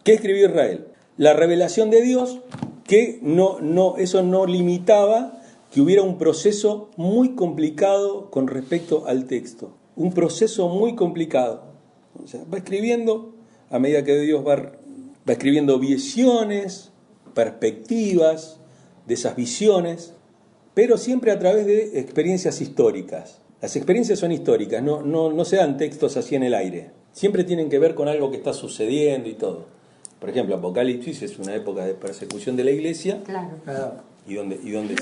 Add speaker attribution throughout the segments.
Speaker 1: ¿Qué escribió Israel? La revelación de Dios, que eso no limitaba que hubiera un proceso muy complicado con respecto al texto. Un proceso muy complicado. O sea, va escribiendo, a medida que Dios va escribiendo visiones, perspectivas de esas visiones, pero siempre a través de experiencias históricas. Las experiencias son históricas, no se dan textos así en el aire. Siempre tienen que ver con algo que está sucediendo y todo. Por ejemplo, Apocalipsis es una época de persecución de la iglesia.
Speaker 2: Claro.
Speaker 1: Y donde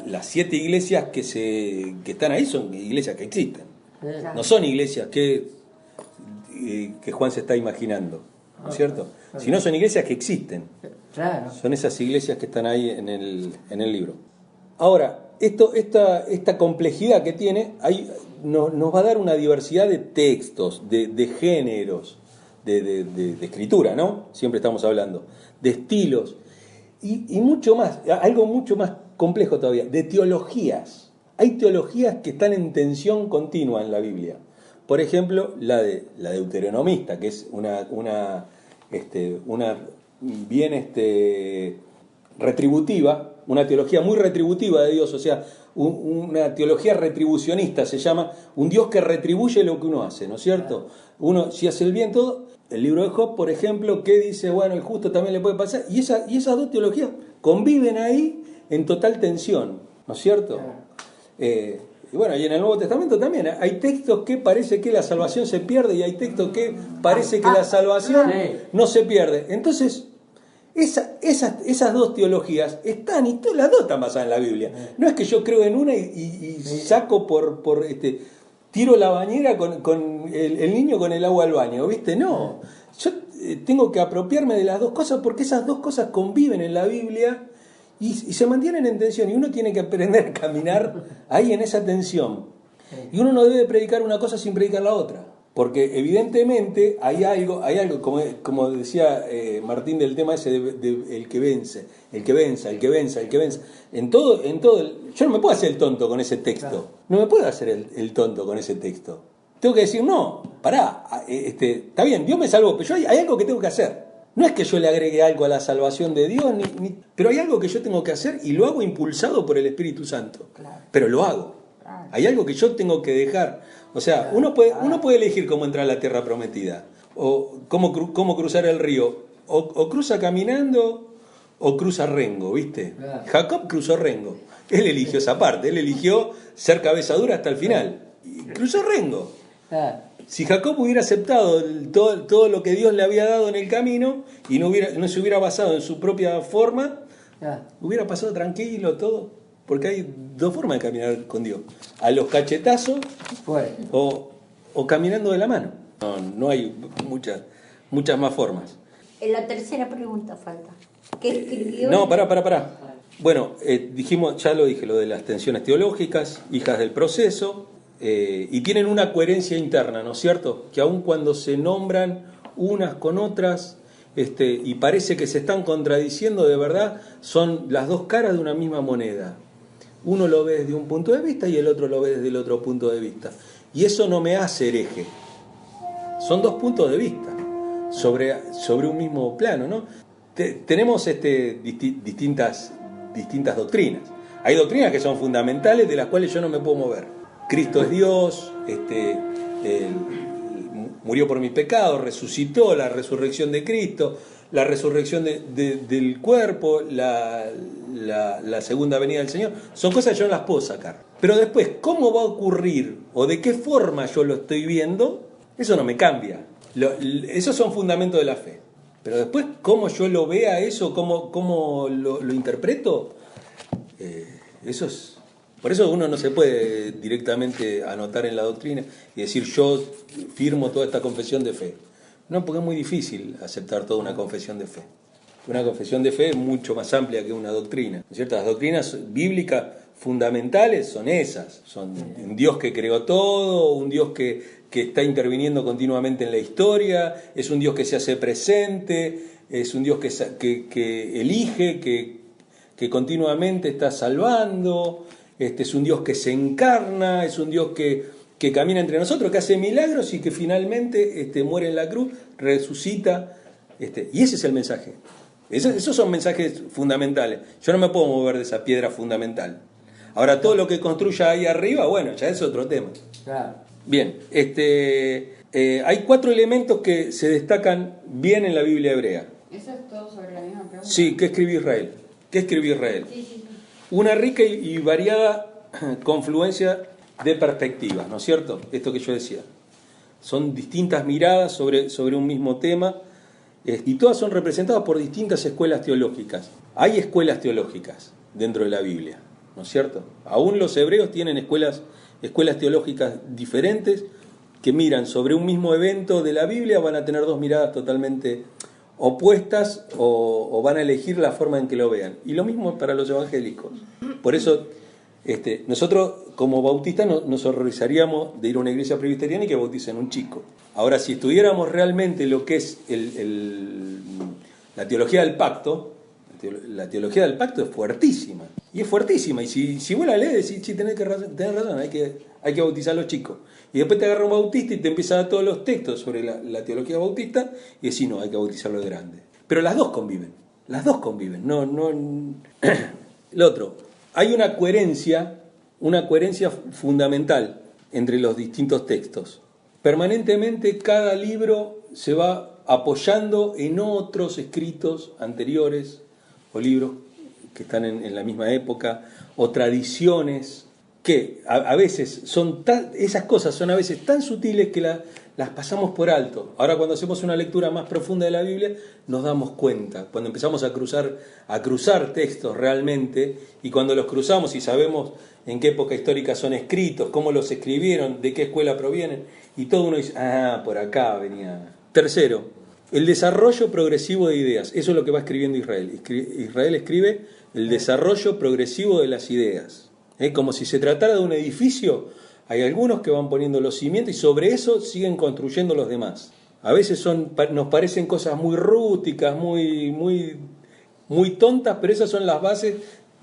Speaker 1: las 7 iglesias que están ahí son iglesias que existen.
Speaker 2: Claro.
Speaker 1: No son iglesias que Juan se está imaginando, ¿no es cierto? Sino son iglesias que existen.
Speaker 2: Claro.
Speaker 1: Son esas iglesias que están ahí en el libro. Ahora, esta complejidad que tiene nos va a dar una diversidad de textos, de géneros, de escritura, ¿no? Siempre estamos hablando, de estilos. Y mucho más, algo mucho más complejo todavía, de teologías. Hay teologías que están en tensión continua en la Biblia. Por ejemplo, la deuteronomista, que es una bien retributiva, una teología muy retributiva de Dios, o sea, una teología retribucionista se llama, un Dios que retribuye lo que uno hace, ¿no es cierto? Uno, si hace el bien todo, el libro de Job, por ejemplo, que dice, bueno, el justo también le puede pasar, y esas dos teologías conviven ahí en total tensión, ¿no es cierto? Y bueno, y en el Nuevo Testamento también hay textos que parece que la salvación se pierde y hay textos que parece que la salvación no se pierde. Entonces, esas dos teologías están, y todas las dos están basadas en la Biblia. No es que yo creo en una y saco tiro la bañera con el niño con el agua al baño, ¿viste? No, yo tengo que apropiarme de las dos cosas porque esas dos cosas conviven en la Biblia y se mantienen en tensión y uno tiene que aprender a caminar ahí en esa tensión. Y uno no debe predicar una cosa sin predicar la otra. Porque evidentemente hay algo como decía Martín del tema ese de el que vence, el que venza. En todo, yo no me puedo hacer el tonto con ese texto. No me puedo hacer el tonto con ese texto. Tengo que decir, no, pará, está bien, Dios me salvó, pero hay algo que tengo que hacer. No es que yo le agregue algo a la salvación de Dios, pero hay algo que yo tengo que hacer y lo hago impulsado por el Espíritu Santo. Pero lo hago. Hay algo que yo tengo que dejar. O sea, uno puede elegir cómo entrar a la tierra prometida, o cómo cruzar el río, o cruza caminando, o cruza rengo, ¿viste? Jacob cruzó rengo, él eligió esa parte, él eligió ser cabeza dura hasta el final, y cruzó rengo. Si Jacob hubiera aceptado todo lo que Dios le había dado en el camino, y no se hubiera basado en su propia forma, hubiera pasado tranquilo todo. Porque hay dos formas de caminar con Dios. A los cachetazos o caminando de la mano. No hay muchas más formas.
Speaker 3: En la tercera pregunta falta. ¿Qué escribió?
Speaker 1: No, pará. Bueno, dijimos, ya lo dije, lo de las tensiones teológicas, hijas del proceso, y tienen una coherencia interna, ¿no es cierto? Que aun cuando se nombran unas con otras, y parece que se están contradiciendo, de verdad, son las dos caras de una misma moneda. Uno lo ve desde un punto de vista y el otro lo ve desde el otro punto de vista. Y eso no me hace hereje. Son dos puntos de vista sobre un mismo plano, ¿no? Tenemos distintas doctrinas. Hay doctrinas que son fundamentales de las cuales yo no me puedo mover. Cristo es Dios, murió por mis pecados, resucitó, la resurrección de Cristo, la resurrección del cuerpo, la segunda venida del Señor, son cosas que yo no las puedo sacar. Pero después, ¿cómo va a ocurrir o de qué forma yo lo estoy viendo? Eso no me cambia. Esos son fundamentos de la fe. Pero después, ¿cómo yo lo vea eso? ¿Cómo lo interpreto? Eso es... Por eso uno no se puede directamente anotar en la doctrina y decir yo firmo toda esta confesión de fe. No, porque es muy difícil aceptar toda una confesión de fe. Una confesión de fe es mucho más amplia que una doctrina, ¿no es cierto? Las doctrinas bíblicas fundamentales son esas. Son un Dios que creó todo, un Dios que está interviniendo continuamente en la historia, es un Dios que se hace presente, es un Dios que elige, que continuamente está salvando, es un Dios que se encarna, es un Dios que camina entre nosotros, que hace milagros y que finalmente muere en la cruz, resucita Y ese es el mensaje. Esos son mensajes fundamentales. Yo no me puedo mover de esa piedra fundamental. Ahora, todo lo que construya ahí arriba, bueno, ya es otro tema.
Speaker 2: Claro.
Speaker 1: Bien, hay 4 elementos que se destacan bien en la Biblia hebrea.
Speaker 4: ¿Eso es todo sobre la misma pregunta?
Speaker 1: Sí, ¿qué escribió Israel? ¿Qué escribió Israel?
Speaker 4: Sí.
Speaker 1: Una rica y variada confluencia de perspectivas, ¿no es cierto? Esto que yo decía. Son distintas miradas sobre un mismo tema, y todas son representadas por distintas escuelas teológicas. Hay escuelas teológicas dentro de la Biblia, ¿no es cierto? Aún los hebreos tienen escuelas teológicas diferentes que miran sobre un mismo evento de la Biblia, van a tener 2 miradas totalmente opuestas o van a elegir la forma en que lo vean. Y lo mismo para los evangélicos. Por eso nosotros como bautistas nos horrorizaríamos de ir a una iglesia presbiteriana y que bauticen un chico. Ahora, si estudiáramos realmente lo que es la teología del pacto, la teología del pacto es fuertísima. Y es fuertísima. Y si vos la lees, decís, sí, tenés razón, hay que bautizar a los chicos. Y después te agarra un bautista y te empieza a dar todos los textos sobre la teología bautista y decís, no, hay que bautizarlo de grande. Pero las dos conviven. No. Lo otro, hay una coherencia fundamental entre los distintos textos. Permanentemente cada libro se va apoyando en otros escritos anteriores o libros que están en la misma época o tradiciones que a veces esas cosas son a veces tan sutiles que las pasamos por alto. Ahora, cuando hacemos una lectura más profunda de la Biblia, nos damos cuenta. Cuando empezamos a cruzar textos realmente, y cuando los cruzamos y sabemos en qué época histórica son escritos, cómo los escribieron, de qué escuela provienen, y todo uno dice, por acá venía. Tercero, el desarrollo progresivo de ideas. Eso es lo que va escribiendo Israel. Israel escribe el desarrollo progresivo de las ideas. Como si se tratara de un edificio, hay algunos que van poniendo los cimientos y sobre eso siguen construyendo los demás. A veces nos parecen cosas muy rústicas, muy tontas, pero esas son las bases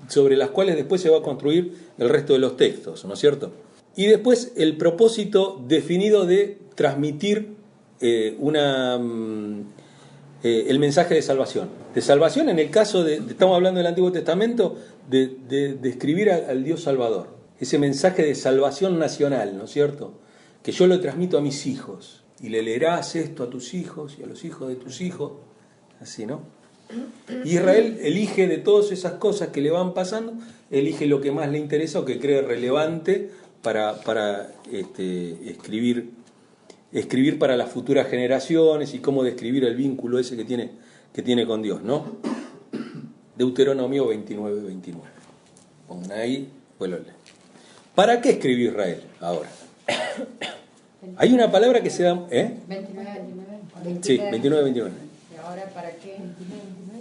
Speaker 1: sobre las cuales después se va a construir el resto de los textos, ¿no es cierto? Y después el propósito definido de transmitir el mensaje de salvación. De salvación en el caso estamos hablando del Antiguo Testamento, de escribir al Dios Salvador. Ese mensaje de salvación nacional, ¿no es cierto? Que yo lo transmito a mis hijos. Y le leerás esto a tus hijos y a los hijos de tus hijos. Así, ¿no? Israel elige de todas esas cosas que le van pasando, elige lo que más le interesa o que cree relevante para escribir para las futuras generaciones y cómo describir el vínculo ese que tiene con Dios, ¿no? Deuteronomio 29:29. Pongan ahí, vuelvo a leer. ¿Para qué escribió Israel ahora? Hay una palabra que se da...
Speaker 4: 29.
Speaker 1: Sí, 29:29.
Speaker 4: ¿Y ahora para qué?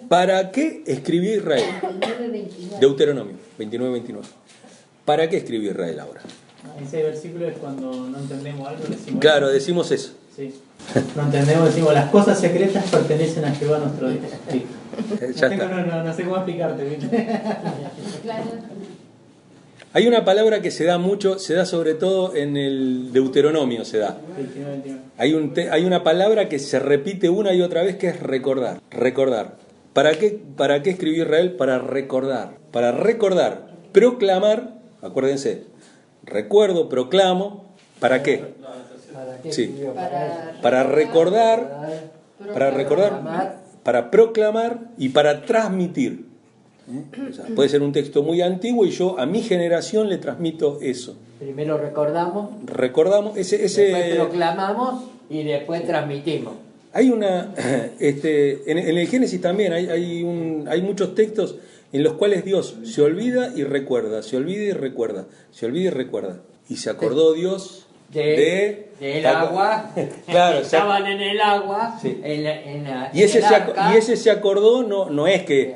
Speaker 1: ¿Para qué escribió Israel?
Speaker 3: 29.
Speaker 1: Deuteronomio 29:29. ¿Para qué escribió Israel ahora?
Speaker 2: Ese versículo es cuando no entendemos algo, decimos.
Speaker 1: Claro, decimos eso.
Speaker 2: Sí. No entendemos, decimos, las cosas secretas pertenecen a Jehová nuestro Dios. Sí.
Speaker 1: Ya está.
Speaker 2: No sé cómo explicarte, ¿viste?
Speaker 4: Claro.
Speaker 1: Hay una palabra que se da mucho, se da sobre todo en el Deuteronomio, se da.
Speaker 2: 29.
Speaker 1: Hay una palabra que se repite una y otra vez que es recordar. Recordar. ¿Para qué escribió Israel? Para recordar. Para recordar. Proclamar, acuérdense, recuerdo, proclamo. ¿Para qué?
Speaker 2: ¿Para qué
Speaker 1: Sí.
Speaker 2: escribió?
Speaker 1: Para recordar, para proclamar y para transmitir. O sea, puede ser un texto muy antiguo y yo a mi generación le transmito eso.
Speaker 2: Primero recordamos,
Speaker 1: Recordamos
Speaker 2: después proclamamos y después transmitimos.
Speaker 1: Hay una en el Génesis también hay muchos textos en los cuales Dios se olvida y recuerda, se olvida y recuerda, se olvida y recuerda. Y se acordó Dios
Speaker 2: del agua.
Speaker 1: Claro,
Speaker 2: estaban en el agua.
Speaker 1: Sí.
Speaker 2: Y
Speaker 1: y ese se acordó no es que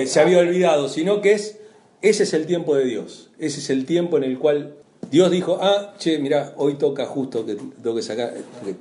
Speaker 1: se había olvidado, sino que ese es el tiempo de Dios. Ese es el tiempo en el cual Dios dijo, mirá, hoy toca justo que tengo que sacar,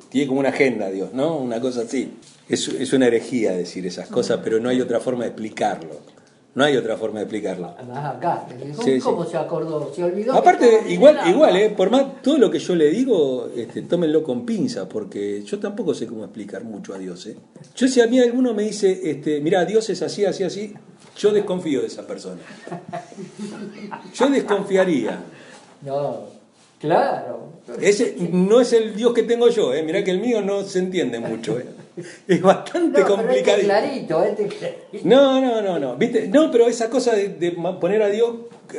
Speaker 1: tiene como una agenda Dios, ¿no? Una cosa así. Es una herejía decir esas cosas, pero no hay otra forma de explicarlo. No hay otra forma de explicarlo.
Speaker 2: Además acá,
Speaker 1: Sí,
Speaker 2: ¿cómo se acordó? ¿Se olvidó?
Speaker 1: Aparte,
Speaker 2: que estaba
Speaker 1: igual,
Speaker 2: en el agua?
Speaker 1: por más todo lo que yo le digo, tómenlo con pinza, porque yo tampoco sé cómo explicar mucho a Dios. Yo, si a mí alguno me dice, mira, Dios es así, así, así, yo desconfío de esa persona. Yo desconfiaría.
Speaker 2: No, claro.
Speaker 1: Ese no es el Dios que tengo yo, mirá que el mío no se entiende mucho. Es bastante
Speaker 2: No, pero
Speaker 1: complicado.
Speaker 2: clarito.
Speaker 1: No, ¿viste? No, pero esa cosa de poner a Dios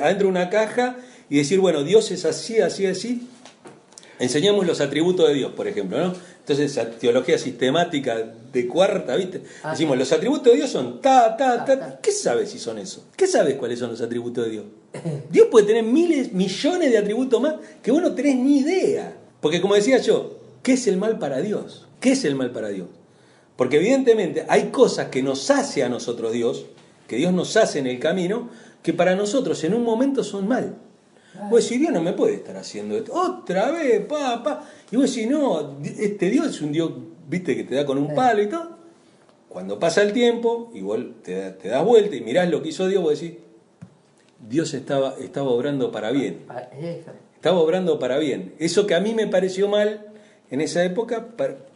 Speaker 1: adentro de una caja y decir, bueno, Dios es así, así, así. Enseñamos los atributos de Dios, por ejemplo, ¿no? Entonces, esa teología sistemática de cuarta, ¿viste? Decimos, los atributos de Dios son ta. ¿Qué sabes si son eso? ¿Qué sabes cuáles son los atributos de Dios? Dios puede tener miles, millones de atributos más que vos no tenés ni idea. Porque como decía yo, ¿qué es el mal para Dios? ¿Qué es el mal para Dios? Porque evidentemente hay cosas que nos hace a nosotros Dios, que Dios nos hace en el camino, que para nosotros en un momento son mal. Vos decís, Dios no me puede estar haciendo esto. Otra vez, Y vos decís, no, este Dios es un Dios, viste, que te da con un palo y todo. Cuando pasa el tiempo, y vos te das vuelta y mirás lo que hizo Dios, vos decís, Dios estaba obrando para bien. Estaba obrando para bien. Eso que a mí me pareció mal en esa época,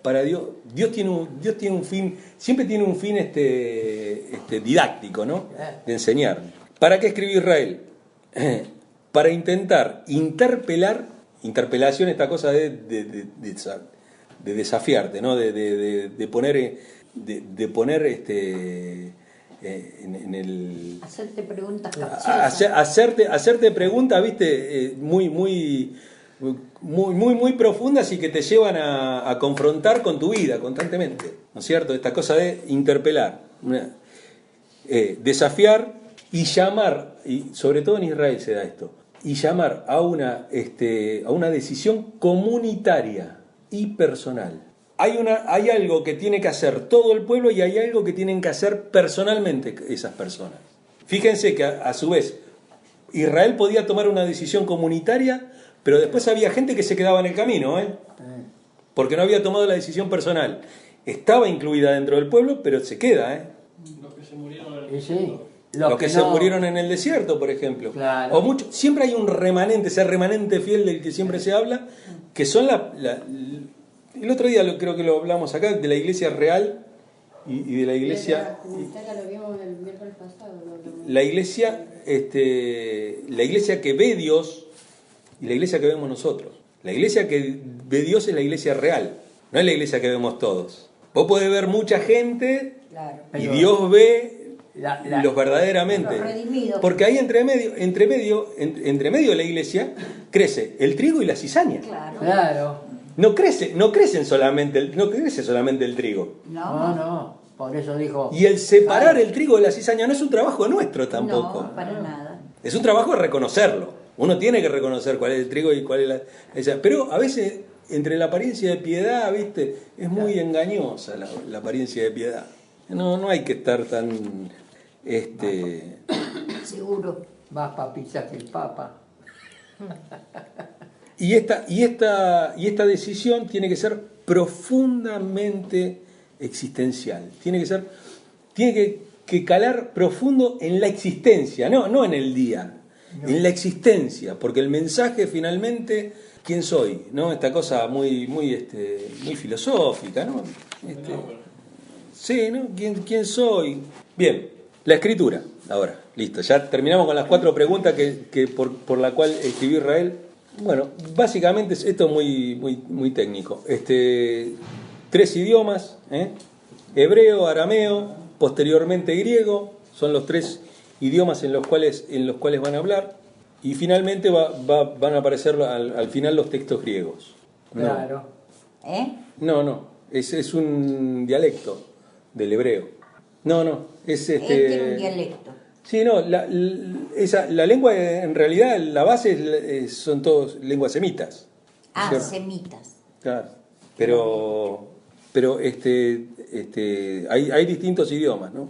Speaker 1: para Dios, Dios tiene un fin, siempre tiene un fin didáctico, ¿no? De enseñar. ¿Para qué escribió Israel? Para intentar interpelación, esta cosa de desafiarte, ¿no? De poner en el...
Speaker 3: Hacerte preguntas capciosas.
Speaker 1: Hacerte preguntas, viste, muy profundas y que te llevan a confrontar con tu vida constantemente, ¿no es cierto? Esta cosa de interpelar, desafiar y llamar, y sobre todo en Israel se da esto, y llamar a una decisión comunitaria y personal. Hay algo que tiene que hacer todo el pueblo y hay algo que tienen que hacer personalmente esas personas. Fíjense que a su vez Israel podía tomar una decisión comunitaria, pero después había gente que se quedaba en el camino, porque no había tomado la decisión personal. Estaba incluida dentro del pueblo, pero se queda.
Speaker 5: Los que se murieron en el
Speaker 1: Los que se murieron en el desierto, por ejemplo.
Speaker 2: Claro.
Speaker 1: Siempre hay un remanente, ese remanente fiel del que siempre se habla, que son el otro día creo que lo hablamos acá, de la iglesia real y de la iglesia...
Speaker 4: La comunitaria lo vimos el miércoles pasado.
Speaker 1: La iglesia que ve Dios y la iglesia que vemos nosotros. La iglesia que ve Dios es la iglesia real, no es la iglesia que vemos todos. Vos podés ver mucha gente,
Speaker 3: Claro.
Speaker 1: y Dios ve los verdaderamente.
Speaker 3: Los redimidos.
Speaker 1: Porque ahí entre medio de la iglesia crece el trigo y la cizaña.
Speaker 2: Claro.
Speaker 1: No crece solamente el trigo.
Speaker 2: No. Por eso dijo.
Speaker 1: Y el separar el trigo de la cizaña no es un trabajo nuestro tampoco.
Speaker 3: No, para nada.
Speaker 1: Es un trabajo de reconocerlo. Uno tiene que reconocer cuál es el trigo y cuál es pero a veces entre la apariencia de piedad, ¿viste? Es muy engañosa la apariencia de piedad. No hay que estar tan
Speaker 3: Seguro.
Speaker 2: Más papisa que el Papa.
Speaker 1: Y esta decisión tiene que ser profundamente existencial. Tiene que calar profundo en la existencia, no en el día, en la existencia, porque el mensaje finalmente, ¿quién soy? ¿No? Esta cosa muy filosófica, ¿no? Sí, ¿no? ¿Quién soy? Bien, la escritura. Ahora, listo, ya terminamos con las 4 preguntas que por la cual escribió Israel. Bueno, básicamente esto es muy técnico. 3 idiomas, hebreo, arameo, posteriormente griego, son los 3 idiomas en los cuales van a hablar, y finalmente van a aparecer al final los textos griegos.
Speaker 2: Claro.
Speaker 1: No, es un dialecto del hebreo. Es
Speaker 3: Tiene un dialecto.
Speaker 1: Sí, no, la lengua en realidad, la base son todos lenguas semitas. ¿Cierto?
Speaker 3: Semitas.
Speaker 1: Claro, pero hay distintos idiomas, ¿no?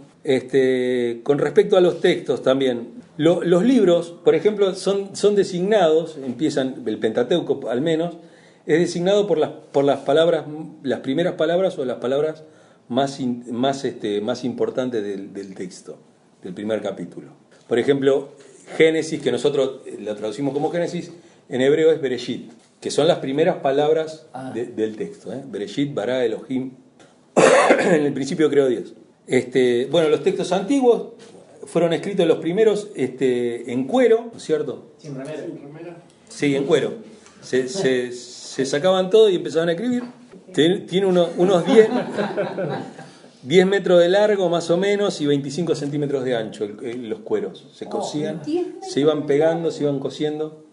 Speaker 1: Con respecto a los textos también, los libros, por ejemplo, son designados, empiezan, el Pentateuco al menos, es designado por las palabras, las primeras palabras o las palabras más importantes del texto. del primer capítulo. Por ejemplo, Génesis, que nosotros lo traducimos como Génesis, en hebreo es Bereshit, que son las primeras palabras del texto. Bereshit, bara, Elohim. En el principio creó Dios. Bueno, los textos antiguos fueron escritos los primeros en cuero, ¿no es cierto?
Speaker 2: Sin remera.
Speaker 1: Sí, en cuero. Se sacaban todo y empezaban a escribir. Tiene unos 10 metros de largo más o menos y 25 centímetros de ancho los cueros. Se cosían, se iban pegando, se iban cosiendo.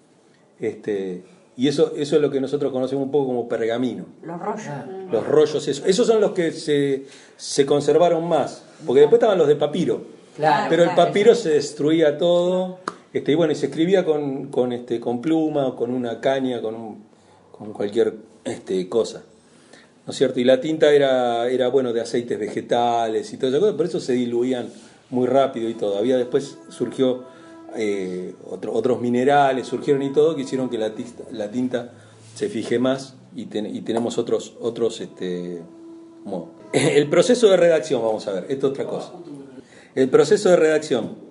Speaker 1: Y eso es lo que nosotros conocemos un poco como pergamino.
Speaker 3: Los rollos.
Speaker 1: Los rollos, esos son los que se conservaron más. Porque después estaban los de papiro.
Speaker 2: Claro,
Speaker 1: pero el papiro se destruía todo. Y bueno, y se escribía con pluma o con una caña, con cualquier cosa. ¿No es cierto? Y la tinta era bueno, de aceites vegetales y todo eso, por eso se diluían muy rápido y todo. Después surgió otros minerales, surgieron y todo, que hicieron que la tinta se fije más y tenemos otros modos. El proceso de redacción, vamos a ver, esto es otra cosa. El proceso de redacción.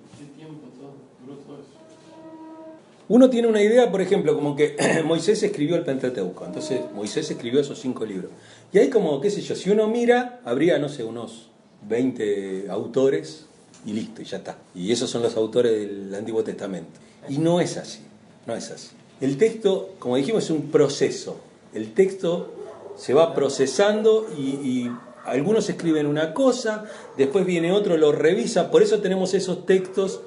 Speaker 1: Uno tiene una idea, por ejemplo, como que Moisés escribió el Pentateuco, entonces Moisés escribió esos 5 libros. Y ahí como, qué sé yo, si uno mira, habría, no sé, unos 20 autores y listo, y ya está. Y esos son los autores del Antiguo Testamento. Y no es así, no es así. El texto, como dijimos, es un proceso. El texto se va procesando y algunos escriben una cosa, después viene otro, lo revisa, por eso tenemos esos textos,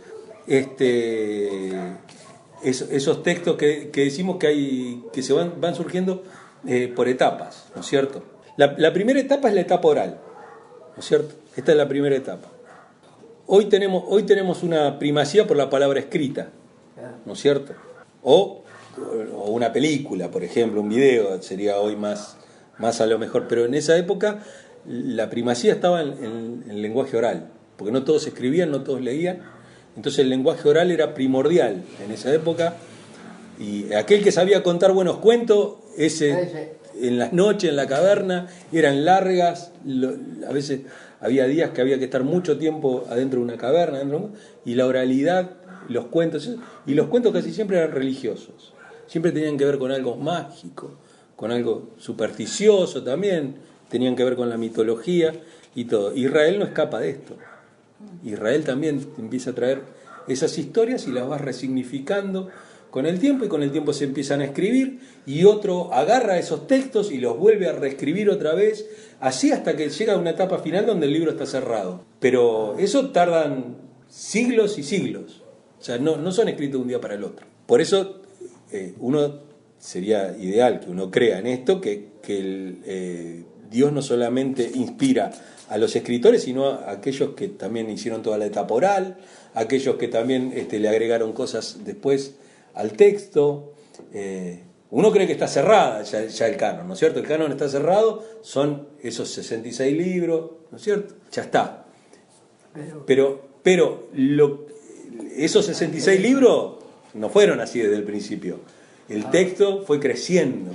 Speaker 1: esos textos que decimos que se van surgiendo por etapas, ¿no es cierto? La primera etapa es la etapa oral, ¿no es cierto? Esta es la primera etapa. Hoy tenemos una primacía por la palabra escrita, ¿no es cierto? O una película, por ejemplo, un video, sería hoy más a lo mejor, pero en esa época la primacía estaba en el lenguaje oral, porque no todos escribían, no todos leían, entonces el lenguaje oral era primordial en esa época, y aquel que sabía contar buenos cuentos, ese en las noches en la caverna, eran largas, a veces había días que había que estar mucho tiempo adentro de una caverna, y la oralidad, los cuentos, y los cuentos casi siempre eran religiosos, siempre tenían que ver con algo mágico, con algo supersticioso también, tenían que ver con la mitología y todo. Israel no escapa de esto. Israel también empieza a traer esas historias y las va resignificando con el tiempo, y con el tiempo se empiezan a escribir, y otro agarra esos textos y los vuelve a reescribir otra vez, así hasta que llega a una etapa final donde el libro está cerrado. Pero eso tardan siglos y siglos, o sea, no son escritos de un día para el otro. Por eso sería ideal que uno crea en esto, que Dios no solamente inspira a los escritores, sino a aquellos que también hicieron toda la etapa oral, aquellos que también le agregaron cosas después al texto. Uno cree que está cerrada ya el canon, ¿no es cierto? El canon está cerrado, son esos 66 libros, ¿no es cierto? Ya está. Pero esos 66 libros no fueron así desde el principio. El texto fue creciendo,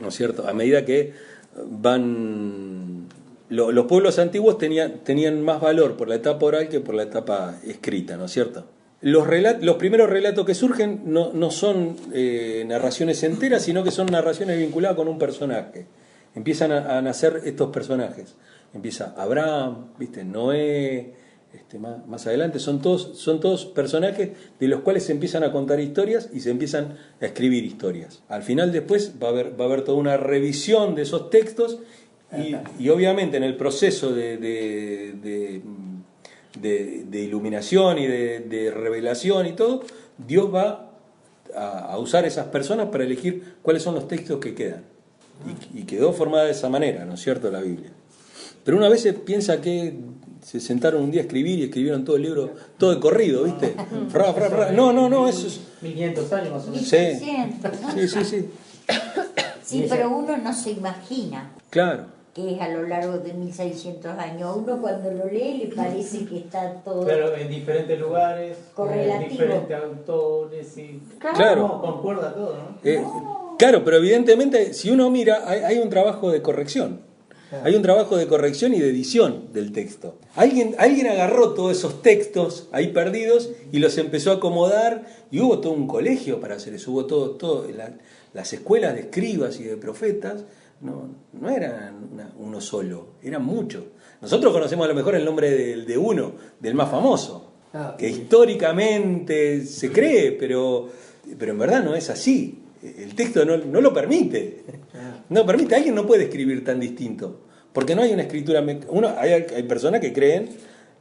Speaker 1: ¿no es cierto? A medida que los pueblos antiguos tenían más valor por la etapa oral que por la etapa escrita, ¿no es cierto? Los primeros relatos que surgen no son narraciones enteras, sino que son narraciones vinculadas con un personaje. Empiezan a nacer estos personajes. Empieza Abraham, Noé, más adelante, son todos personajes de los cuales se empiezan a contar historias y se empiezan a escribir historias. Al final después va a haber toda una revisión de esos textos y obviamente en el proceso de iluminación y de revelación y todo, Dios va a usar esas personas para elegir cuáles son los textos que quedan. Y quedó formada de esa manera, ¿no es cierto?, la Biblia. Pero una vez se piensa que se sentaron un día a escribir y escribieron todo el libro, todo de corrido, ¿viste? No, eso es...
Speaker 2: 1500 años más o menos.
Speaker 3: 1600, ¿no?
Speaker 1: Sí.
Speaker 3: Sí, pero uno no se imagina
Speaker 1: Claro.
Speaker 3: que es a lo largo de 1600 años. Uno cuando lo lee le parece que está todo...
Speaker 2: Pero en diferentes lugares,
Speaker 3: correlativo.
Speaker 2: diferentes autores y...
Speaker 1: Claro.
Speaker 2: No, concuerda todo, ¿no?
Speaker 1: Claro, pero evidentemente si uno mira, hay un trabajo de corrección. Hay un trabajo de corrección y de edición del texto. Alguien agarró todos esos textos ahí perdidos y los empezó a acomodar, y hubo todo un colegio para hacer eso, hubo todo las escuelas de escribas y de profetas, no eran uno solo, eran muchos. Nosotros conocemos a lo mejor el nombre de uno, del más famoso, que históricamente se cree, pero en verdad no es así. El texto no lo permite. No permite. Alguien no puede escribir tan distinto, porque no hay una escritura. Hay personas que creen,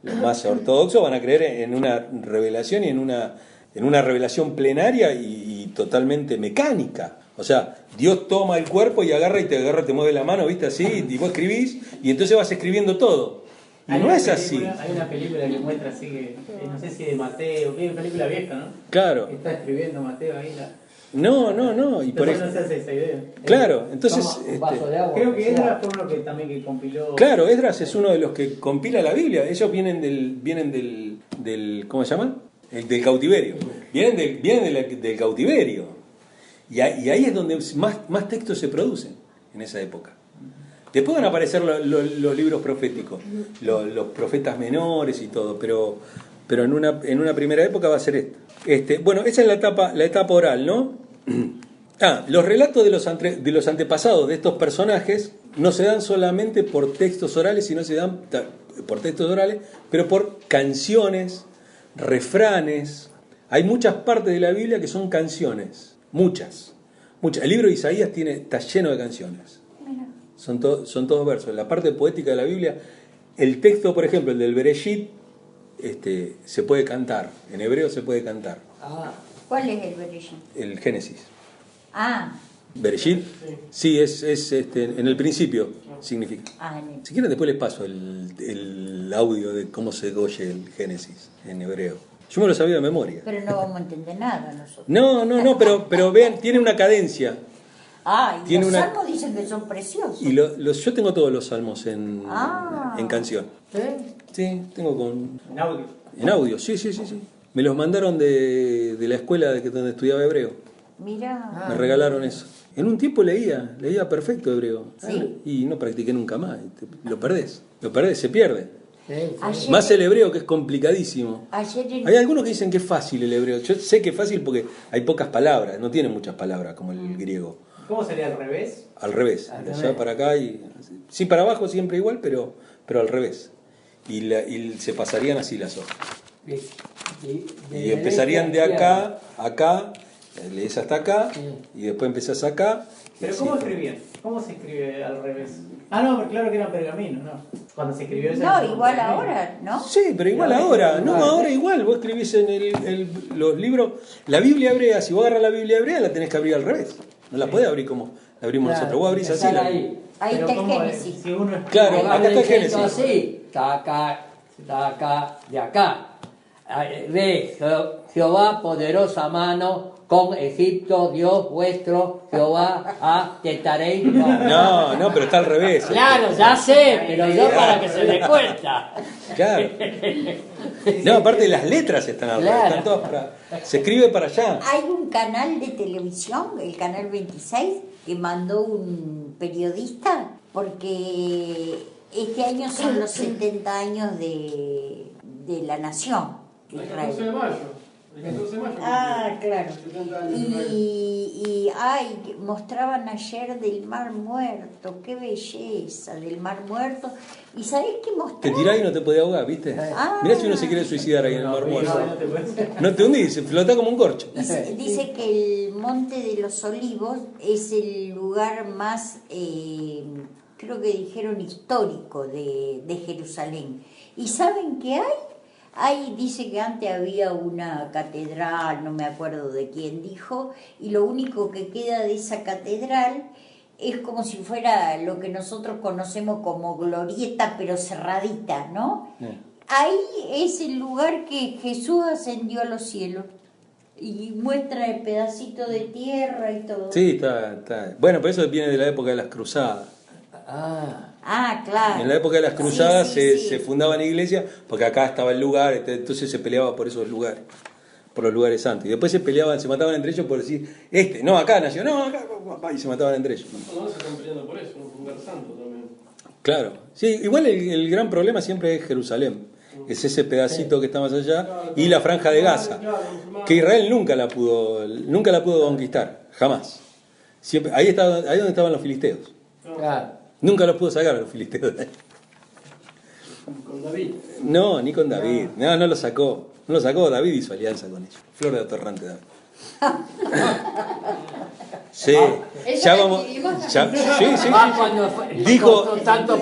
Speaker 1: los más ortodoxos van a creer en una revelación y en una revelación plenaria y totalmente mecánica. O sea, Dios toma el cuerpo y te mueve la mano, ¿viste? Así, y vos escribís, y entonces vas escribiendo todo. Y no es así.
Speaker 2: Hay una película que muestra así que, no sé si de Mateo, que es una película vieja, ¿no?
Speaker 1: Claro.
Speaker 2: Que está escribiendo Mateo ahí.
Speaker 1: No. Y por
Speaker 2: no se hace esa idea.
Speaker 1: Claro, entonces.
Speaker 5: Un vaso de agua.
Speaker 2: Creo que Esdras fue uno que también que compiló.
Speaker 1: Claro, Esdras es uno de los que compila la Biblia. Ellos vienen del ¿cómo se llama? Del cautiverio. Vienen del cautiverio. Y ahí es donde más textos se producen en esa época. Después van a aparecer los libros proféticos, los profetas menores y todo, pero en una primera época va a ser esta. Bueno, esa es la etapa oral, ¿no? Los relatos de los antepasados de estos personajes no se dan solamente por textos orales, sino se dan por textos orales, pero por canciones, refranes. Hay muchas partes de la Biblia que son canciones, muchas. El libro de Isaías está lleno de canciones. Son todos versos. La parte poética de la Biblia, el texto, por ejemplo, el del Bereshit, se puede cantar. En hebreo se puede cantar.
Speaker 3: ¿Cuál es el Bereshit?
Speaker 1: El Génesis.
Speaker 3: Bereshit.
Speaker 1: Sí, es en el principio significa. Si quieren después les paso el audio de cómo se oye el Génesis en hebreo. Yo me lo sabía de memoria.
Speaker 3: Pero no vamos a entender nada nosotros.
Speaker 1: No, pero vean, tiene una cadencia.
Speaker 3: Y los salmos dicen que son preciosos.
Speaker 1: Y yo tengo todos los salmos en canción. Sí, tengo
Speaker 2: ¿En audio?
Speaker 1: En audio, sí. Me los mandaron de la escuela donde estudiaba hebreo.
Speaker 3: Mirá.
Speaker 1: Me regalaron eso. En un tiempo leía perfecto hebreo.
Speaker 3: ¿Sí?
Speaker 1: Y no practiqué nunca más. Lo perdés, se pierde.
Speaker 3: Ayer,
Speaker 1: Más el hebreo, que es complicadísimo. Hay algunos que dicen que es fácil el hebreo. Yo sé que es fácil porque hay pocas palabras, no tiene muchas palabras como el griego.
Speaker 2: ¿Cómo sería al revés?
Speaker 1: Al revés, de allá para acá y sí, para abajo siempre igual, pero al revés. Y se pasarían así las hojas. Y empezarían de acá, lees hasta acá, y después empezás acá.
Speaker 2: ¿Pero cómo escribían? ¿Cómo se escribe al revés? No, pero claro que eran pergaminos, ¿no? Cuando se escribió eso.
Speaker 3: No, igual ahora, ¿no?
Speaker 1: Sí, pero igual ahora. No, ahora igual. Vos escribís en los libros. La Biblia hebrea, si vos agarras la Biblia hebrea, la tenés que abrir al revés. No la podés abrir como la abrimos nosotros. Vos abrís así.
Speaker 3: Ahí está el Génesis.
Speaker 2: Si uno
Speaker 1: Claro, acá está el Génesis.
Speaker 5: Así, está acá, de acá. Ve Jehová poderosa mano con Egipto, Dios vuestro, Jehová, tetaréis.
Speaker 1: No, pero está al revés.
Speaker 5: Claro, ya sé, pero yo para que se me cuesta.
Speaker 1: Claro. No, aparte las letras están al revés.
Speaker 5: Claro.
Speaker 1: Están todas se escribe para allá.
Speaker 3: Hay un canal de televisión, el canal 26, que mandó un periodista porque este año son los 70 años de la nación de
Speaker 6: El 14 de mayo. El 14 de mayo.
Speaker 3: claro. Y mostraban ayer del Mar Muerto, qué belleza del Mar Muerto. ¿Y sabés qué
Speaker 1: Te
Speaker 3: mostraban?
Speaker 1: tirás y no te podés ahogar, ¿viste? Mirá si uno se quiere suicidar ahí en el Mar Muerto. No te hundís, se flota como un corcho.
Speaker 3: Dice que el Monte de los Olivos es el lugar más, creo que dijeron, histórico de Jerusalén. ¿Y saben qué hay? Dice que antes había una catedral, no me acuerdo de quién dijo, y lo único que queda de esa catedral es como si fuera lo que nosotros conocemos como glorieta, pero cerradita, ¿no? Ahí es el lugar que Jesús ascendió a los cielos. Y muestra el pedacito de tierra y todo.
Speaker 1: Sí, está. Bueno, pero eso viene de la época de las cruzadas.
Speaker 3: Claro.
Speaker 1: En la época de las cruzadas
Speaker 3: Sí.
Speaker 1: se fundaban iglesias porque acá estaba el lugar, entonces se peleaba por esos lugares, por los lugares santos. Y después se mataban entre ellos por decir, acá nació, acá, y se mataban entre ellos.
Speaker 6: No se están peleando por eso, un lugar santo también.
Speaker 1: Claro. Sí, igual el gran problema siempre es Jerusalén. Es ese pedacito que está más allá y la franja de Gaza, que Israel nunca la pudo conquistar, jamás. Siempre, ahí donde estaban los filisteos.
Speaker 5: Claro.
Speaker 1: Nunca los pudo sacar a los filisteos.
Speaker 6: Con David.
Speaker 1: No, ni con David. No lo sacó. No lo sacó. David hizo alianza con ellos. Flor de atorrante David. Sí, ya vamos. Sí.
Speaker 5: Cuando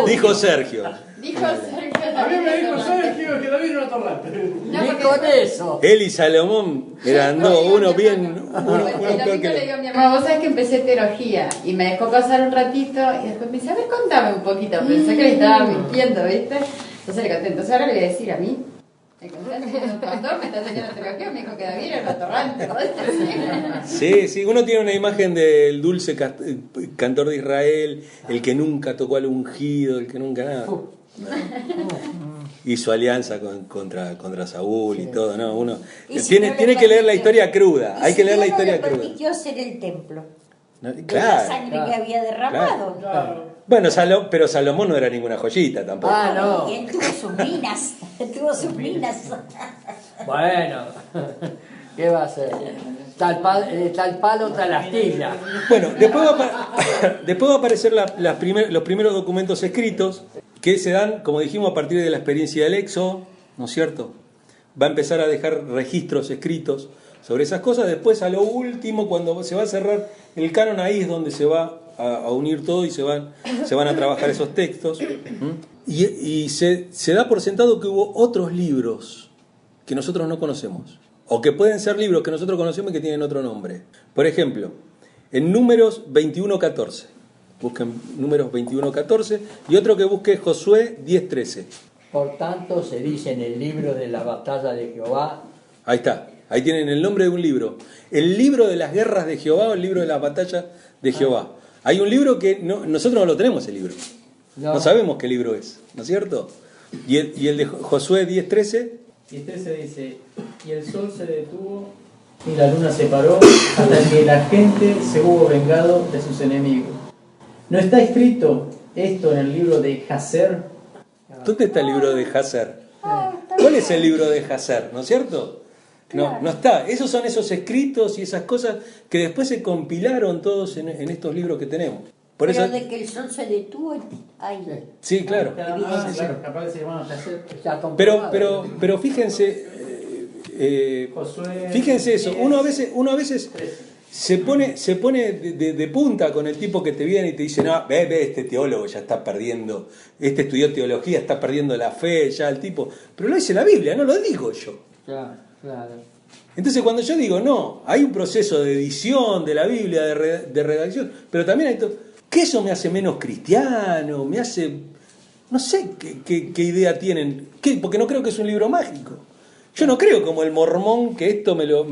Speaker 1: Dijo Sergio.
Speaker 4: Dijo Sergio.
Speaker 6: A mí me dijo Sergio que David era un atorrante.
Speaker 5: Ni con eso.
Speaker 1: Él y Salomón eran dos, uno bien, uno
Speaker 4: El
Speaker 1: peor que
Speaker 4: domingo le
Speaker 1: el
Speaker 4: digo a mi hermano, vos sabés que empecé teología y me dejó pasar un ratito y después me dice, a ver, contame un poquito. Pensé que le estaba mintiendo, ¿viste? Entonces le conté, entonces ahora le voy a decir a mí. Me conté, el pastor me está enseñando teología, me dijo que David era un atorrante, ¿no?
Speaker 1: Sí, uno tiene una imagen del dulce cantor de Israel, el que nunca tocó al ungido, el que nunca nada. Hizo alianza contra Saúl y todo, ¿no? Uno tiene que leer la historia cruda, hay que leer la historia cruda.
Speaker 3: No le permitió hacer el templo.
Speaker 1: No,
Speaker 3: De la
Speaker 1: claro.
Speaker 3: sangre que había derramado.
Speaker 6: Claro.
Speaker 1: Bueno, pero Salomón no era ninguna joyita tampoco.
Speaker 5: Ah, no.
Speaker 3: Y él tuvo sus minas. Tuvo sus minas.
Speaker 5: Bueno, ¿qué va a hacer? Tal palo, tal astilla.
Speaker 1: Bueno, después va a aparecer los primeros documentos escritos que se dan, como dijimos, a partir de la experiencia del Éxodo, ¿no es cierto? Va a empezar a dejar registros escritos sobre esas cosas. Después, a lo último, cuando se va a cerrar el canon, ahí es donde se va a unir todo y se van a trabajar esos textos. Y se da por sentado que hubo otros libros que nosotros no conocemos, o que pueden ser libros que nosotros conocemos y que tienen otro nombre. Por ejemplo, en Números 21:14. Busquen Números 21:14 y otro que busque Josué 10:13.
Speaker 5: Por tanto, se dice en el libro de la batalla de Jehová.
Speaker 1: Ahí está, ahí tienen el nombre de un libro. El libro de las guerras de Jehová o el libro de las batallas de Jehová. Hay un libro que nosotros no lo tenemos, el libro. No sabemos qué libro es, ¿no es cierto? Y el de Josué 10:13.
Speaker 2: Y 13 dice, y el sol se detuvo y la luna se paró hasta que la gente se hubo vengado de sus enemigos. ¿No está escrito esto en el libro de Jaser?
Speaker 1: ¿Dónde está el libro de Jaser? ¿Cuál es el libro de Jaser? ¿No es cierto? No está. Esos son esos escritos y esas cosas que después se compilaron todos en estos libros que tenemos. Por
Speaker 3: Pero
Speaker 1: eso,
Speaker 3: de que el sol se detuvo, ahí.
Speaker 1: sí, claro.
Speaker 2: Claro, capaz que se llamaban Jaser.
Speaker 1: Pero fíjense,
Speaker 2: Josué,
Speaker 1: fíjense eso.
Speaker 2: 10,
Speaker 1: Uno a veces
Speaker 2: 13.
Speaker 1: se pone de punta con el tipo que te viene y te dice, no, ve, este teólogo ya está perdiendo, este estudió teología, está perdiendo la fe, ya el tipo. Pero lo dice la Biblia, no lo digo yo.
Speaker 5: Claro.
Speaker 1: Entonces cuando yo digo, no, hay un proceso de edición de la Biblia, de redacción, pero también hay que eso me hace menos cristiano, me hace, no sé qué idea tienen, porque no creo que es un libro mágico. Yo no creo como el mormón que esto me lo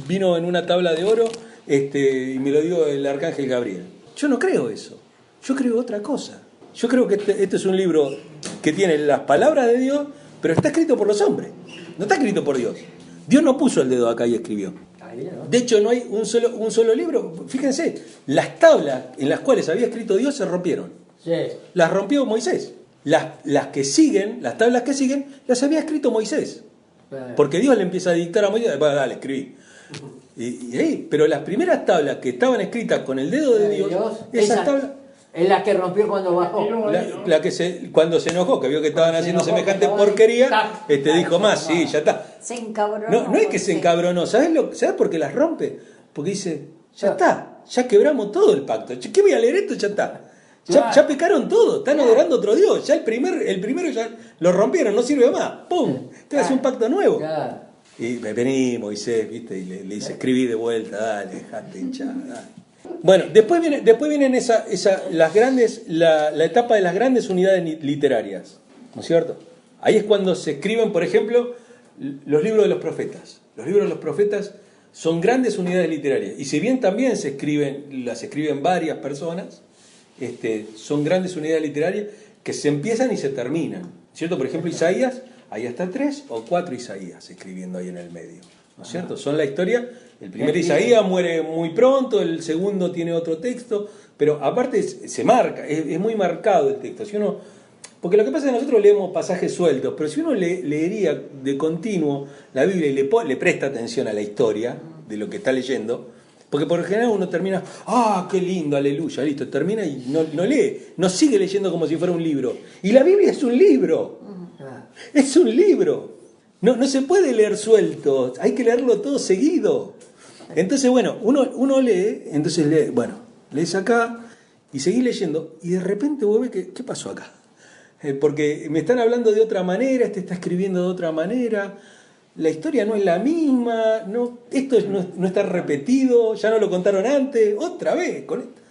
Speaker 1: vino en una tabla de oro y me lo dio el arcángel Gabriel. Yo no creo eso, yo creo otra cosa. Yo creo que este es un libro que tiene las palabras de Dios, pero está escrito por los hombres, no está escrito por Dios. Dios no puso el dedo acá y escribió. De hecho, no hay un solo libro. Fíjense, las tablas en las cuales había escrito Dios se rompieron.
Speaker 5: Sí.
Speaker 1: Las rompió Moisés. Las que siguen, las tablas que siguen, las había escrito Moisés. Porque Dios le empieza a dictar a Moisés, bueno, dale, escribí. Pero las primeras tablas que estaban escritas con el dedo de Dios, esas tablas...
Speaker 5: Es la que rompió cuando bajó.
Speaker 1: Cuando se enojó, que vio que estaban haciendo semejante porquería, dijo más, sí, ya está.
Speaker 3: Se encabronó.
Speaker 1: No es que se encabronó, ¿sabes por qué las rompe? Porque dice, ya está, ya quebramos todo el pacto. ¿Qué voy a leer esto? Ya está. Ya pecaron todo, están adorando a otro Dios. Ya el primero ya lo rompieron, no sirve más. ¡Pum! Te hace un pacto nuevo.
Speaker 5: Claro.
Speaker 1: Y vení, Moisés, ¿viste? Y le dice, escribí de vuelta, dale, dejate hinchar, dale. Bueno, después vienen la etapa de las grandes unidades literarias, ¿no es cierto? Ahí es cuando se escriben, por ejemplo, los libros de los profetas. Los libros de los profetas son grandes unidades literarias. Y si bien también las escriben varias personas, son grandes unidades literarias que se empiezan y se terminan, ¿cierto? Por ejemplo, Isaías, hay hasta 3 o 4 Isaías escribiendo ahí en el medio, ¿no ¿no es cierto? Son la historia. El primer Isaías muere muy pronto, el segundo tiene otro texto, pero aparte se marca, es muy marcado el texto. Si uno, porque lo que pasa es que nosotros leemos pasajes sueltos, pero si uno leería de continuo la Biblia y le presta atención a la historia de lo que está leyendo, porque por lo general uno termina, qué lindo, aleluya, listo, termina y no lee, no sigue leyendo como si fuera un libro. Y la Biblia es un libro, es un libro. No se puede leer suelto, hay que leerlo todo seguido. Entonces, bueno, uno lee, lees acá y seguís leyendo y de repente vos ves ¿qué pasó acá? Porque me están hablando de otra manera, este está escribiendo de otra manera, la historia no es la misma, esto no está repetido, ya no lo contaron antes, otra vez con esto.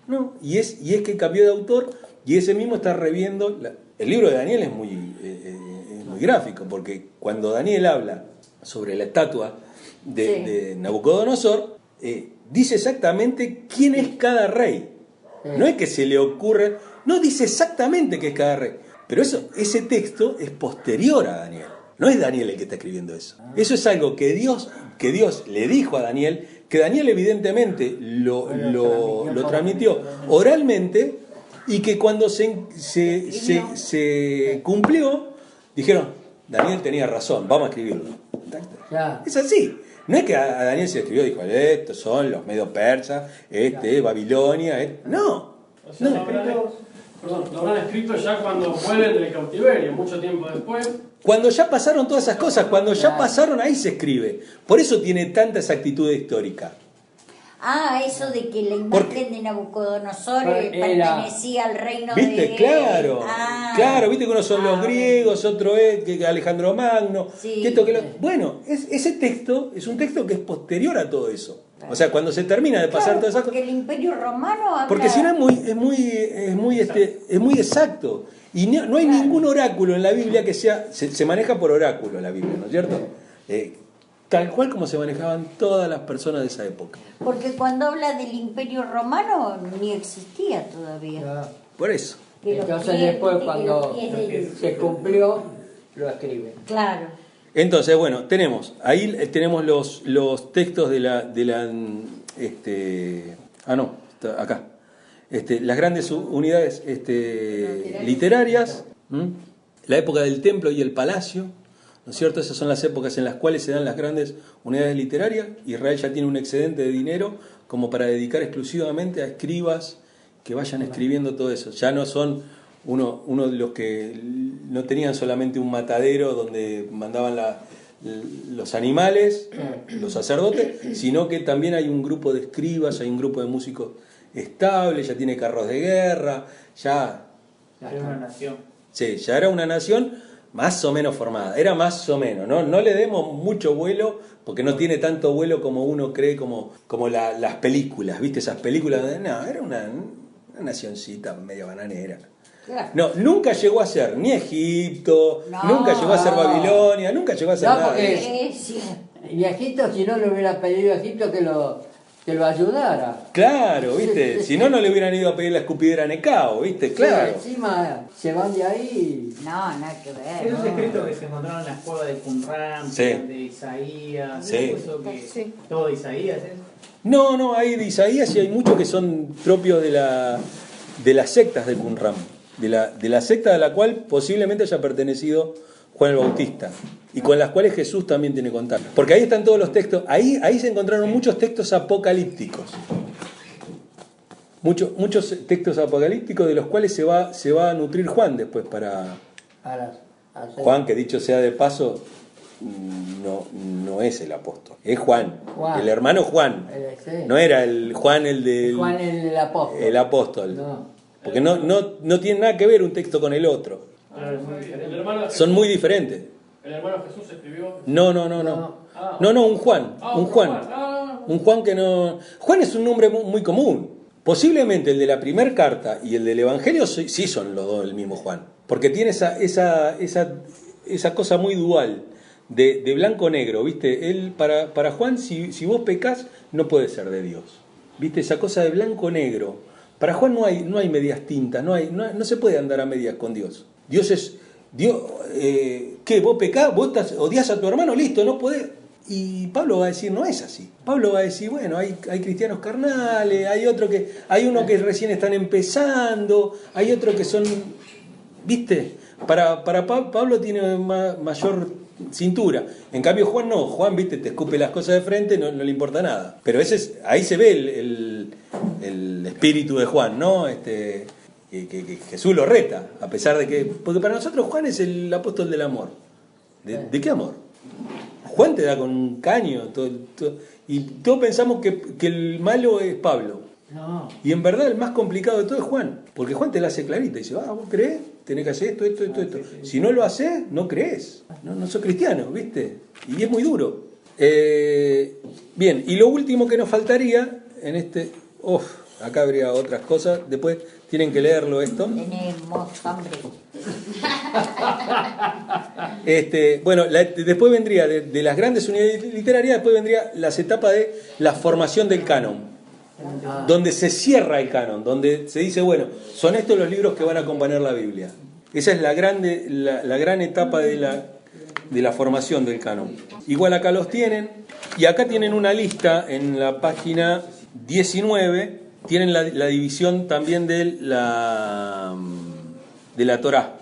Speaker 1: No, y es que cambió de autor y ese mismo está reviendo. El libro de Daniel es muy gráfico, porque cuando Daniel habla sobre la estatua de Nabucodonosor, dice exactamente quién es cada rey. No es que se le ocurre, no dice exactamente qué es cada rey. Pero ese texto es posterior a Daniel. No es Daniel el que está escribiendo eso. Eso es algo que Dios le dijo a Daniel, que Daniel evidentemente lo transmitió oralmente, y que cuando se cumplió, dijeron, Daniel tenía razón, vamos a escribirlo. Es así. No es que a Daniel se le escribió y dijo, estos son los medio persas, Babilonia, no.
Speaker 6: O sea, lo habrán escrito ya cuando vuelven del cautiverio, mucho tiempo después.
Speaker 1: Cuando ya pasaron todas esas cosas, cuando ya pasaron, ahí se escribe. Por eso tiene tanta exactitud histórica.
Speaker 3: Eso de que la imagen de Nabucodonosor pertenecía al reino
Speaker 1: ¿viste?
Speaker 3: de...
Speaker 1: Claro, viste que uno son los griegos, otro es que Alejandro Magno.
Speaker 3: Sí.
Speaker 1: Bueno, ese texto es un texto que es posterior a todo eso. O sea, cuando se termina de pasar todas esas cosas...
Speaker 3: Porque el Imperio Romano habla...
Speaker 1: Porque si no es muy exacto. Y no hay ningún oráculo en la Biblia que sea... Se maneja por oráculo la Biblia, ¿no es cierto? Tal cual como se manejaban todas las personas de esa época.
Speaker 3: Porque cuando habla del Imperio Romano ni existía todavía.
Speaker 1: Por eso.
Speaker 5: Entonces después cuando se cumplió, lo escriben.
Speaker 3: Claro.
Speaker 1: Entonces, bueno, tenemos los textos acá. Las grandes unidades literarias, la época del templo y el palacio, ¿no es cierto? Esas son las épocas en las cuales se dan las grandes unidades literarias. Israel ya tiene un excedente de dinero como para dedicar exclusivamente a escribas que vayan escribiendo todo eso. Ya no son uno de los que no tenían solamente un matadero donde mandaban los animales, los sacerdotes, sino que también hay un grupo de escribas, hay un grupo de músicos estables, ya tiene carros de guerra, ya
Speaker 2: era una nación.
Speaker 1: Sí, ya era una nación más o menos formada, era más o menos, no le demos mucho vuelo, porque no tiene tanto vuelo como uno cree, como las películas, ¿viste? Esas películas, era una nacioncita medio bananera.
Speaker 3: Claro.
Speaker 1: No, nunca llegó a ser ni Egipto, nunca llegó a ser Babilonia, nunca llegó a ser nada de eso.
Speaker 5: Y Egipto, si no le hubiera pedido a Egipto que lo ayudara.
Speaker 1: Claro, ¿viste? Si no le hubieran ido a pedir la escupidera a Necao, ¿viste? Claro.
Speaker 5: Sí, encima se van de ahí.
Speaker 3: No, nada que ver.
Speaker 2: Esos escritos que se encontraron en la cueva de Qumran, de Isaías, todo de Isaías, ¿es?
Speaker 1: No, hay de Isaías y hay muchos que son propios de las sectas de Qumran, de la secta a la cual posiblemente haya pertenecido Juan el Bautista, y con las cuales Jesús también tiene contacto. Porque ahí están todos los textos, ahí se encontraron muchos textos apocalípticos. Muchos textos apocalípticos de los cuales se va a nutrir Juan después para... Juan, que dicho sea de paso, no es el apóstol, es Juan. El hermano Juan. No era el Juan
Speaker 5: Juan el apóstol.
Speaker 1: El apóstol. No. Porque no tiene nada que ver un texto con el otro. Son muy diferentes.
Speaker 6: ¿El hermano Jesús escribió?
Speaker 1: No, un Juan. Un Juan que no... Juan es un nombre muy común. Posiblemente el de la primera carta y el del Evangelio sí son los dos el mismo Juan. Porque tiene esa cosa muy dual de blanco-negro, ¿viste? Él, para Juan, si vos pecás, no puede ser de Dios. ¿Viste? Esa cosa de blanco-negro. Para Juan no hay medias tintas, no se puede andar a medias con Dios. Dios es... ¿Qué? ¿Vos pecás? ¿Vos odias a tu hermano? Listo, no podés. Y Pablo va a decir, no es así. Pablo va a decir, bueno, hay cristianos carnales, hay uno que recién están empezando, hay otro que son, ¿viste? Para Pablo tiene mayor cintura. En cambio Juan no, Juan, ¿viste? Te escupe las cosas de frente, no le importa nada. Pero ahí se ve el espíritu de Juan, ¿no? Que Jesús lo reta, a pesar de que... Porque para nosotros Juan es el apóstol del amor. ¿De qué amor? Juan te da con un caño, y todos pensamos que el malo es Pablo.
Speaker 5: No.
Speaker 1: Y en verdad el más complicado de todo es Juan, porque Juan te la hace clarita y dice, vos creés, tenés que hacer esto. Si no lo haces, no creés, no sos cristiano, ¿viste? Y es muy duro. Bien, y lo último que nos faltaría en acá habría otras cosas, después tienen que leerlo esto.
Speaker 3: Tenemos hambre.
Speaker 1: Bueno, después vendría de las grandes unidades literarias, después vendría las etapas de la formación del canon, donde se cierra el canon, donde se dice, bueno, son estos los libros que van a acompañar la Biblia. Esa es la gran etapa de la formación del canon. Igual acá los tienen, y acá tienen una lista en la página 19, tienen la división también de la Torá,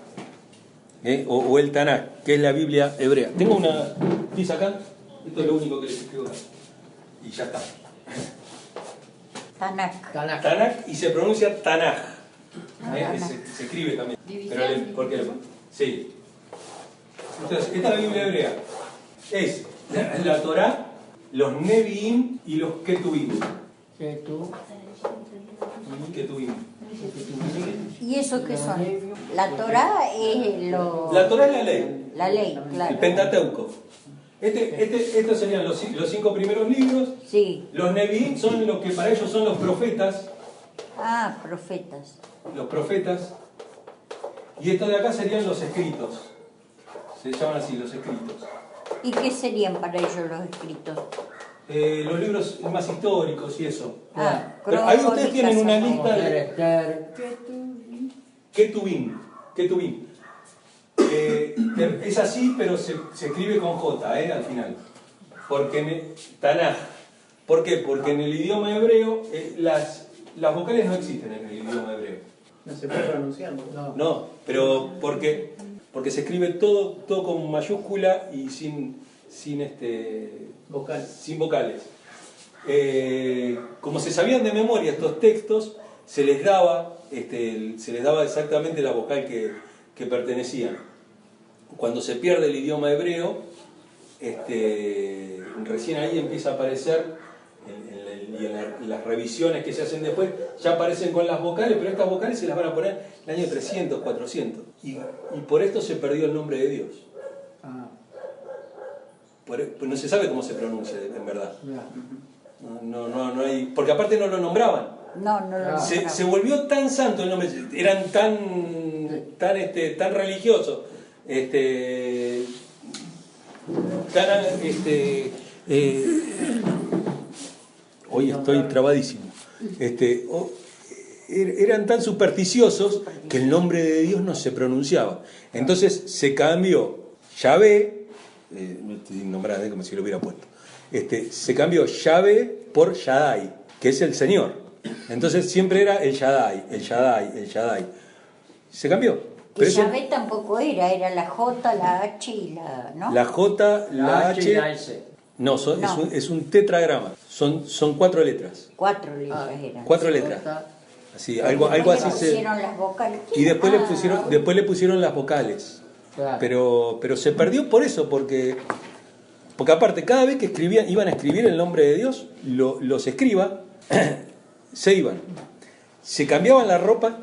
Speaker 1: o el Tanakh, que es la Biblia hebrea. Tengo una tiza acá, esto es lo único que les escribo acá, y ya está. Tanakh, y se pronuncia Tanaj. Se escribe también. ¿Por qué? Sí. Entonces, esta es la Biblia hebrea. Es la Torá, los Nevi'im y los Ketuvim.
Speaker 3: ¿Y eso qué son? La Torá es
Speaker 1: La Torá es la ley.
Speaker 3: La ley, claro.
Speaker 1: El Pentateuco. Estos serían los 5 primeros libros.
Speaker 3: Sí.
Speaker 1: Los Nevi'im son los que para ellos son los profetas.
Speaker 3: Ah, profetas.
Speaker 1: Los profetas. Y estos de acá serían los escritos. Se llaman así, los escritos.
Speaker 3: ¿Y qué serían para ellos los escritos?
Speaker 1: Los libros más históricos y eso.
Speaker 3: Pero
Speaker 1: ahí ustedes tienen una lista de
Speaker 5: Ketuvim.
Speaker 1: Ketuvim. Es así, pero se escribe con J, al final. Porque Tanaj. ¿Por qué? Porque en el idioma hebreo las vocales no existen en el idioma hebreo.
Speaker 2: No se puede pronunciar.
Speaker 1: No, pero porque se escribe todo con mayúscula y sin vocales. Como se sabían de memoria estos textos, se les daba exactamente la vocal que pertenecían. Cuando se pierde el idioma hebreo, recién ahí empieza a aparecer, en las revisiones que se hacen después, ya aparecen con las vocales, pero estas vocales se las van a poner en el año 300, 400. Y por esto se perdió el nombre de Dios. Pues no se sabe cómo se pronuncia, en verdad. No hay, porque aparte no lo nombraban.
Speaker 3: No lo nombraban.
Speaker 1: Se volvió tan santo el nombre, eran tan religiosos, hoy estoy trabadísimo. Eran tan supersticiosos que el nombre de Dios no se pronunciaba. Entonces se cambió Yahvé. No estoy nombrando como si lo hubiera puesto. Se cambió Yahvé por Shaddai, que es el Señor. Entonces siempre era el Shaddai. Se cambió.
Speaker 3: Que Yahvé tampoco era la J, la H y la... ¿no?
Speaker 1: La J, la H
Speaker 5: y la S.
Speaker 1: No, es un tetragrama. Son 4 letras.
Speaker 3: 4 letras eran.
Speaker 1: 4 letras. Así, algo así se...
Speaker 3: pusieron las vocales.
Speaker 1: Y después le pusieron las vocales.
Speaker 5: Claro.
Speaker 1: Pero se perdió por eso, porque aparte cada vez que iban a escribir el nombre de Dios, los escribas se iban, se cambiaban la ropa,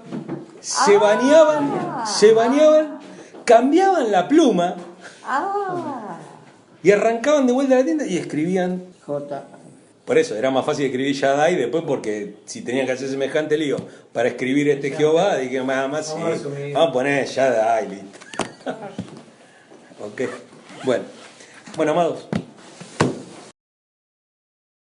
Speaker 1: se bañaban, cambiaban la pluma y arrancaban de vuelta a la tienda y escribían
Speaker 5: J.
Speaker 1: Por eso era más fácil escribir Shaddai después, porque si tenían que hacer semejante lío para escribir Jehová, dije más sí, vamos a poner Shaddai, listo. Ok, bueno, amados.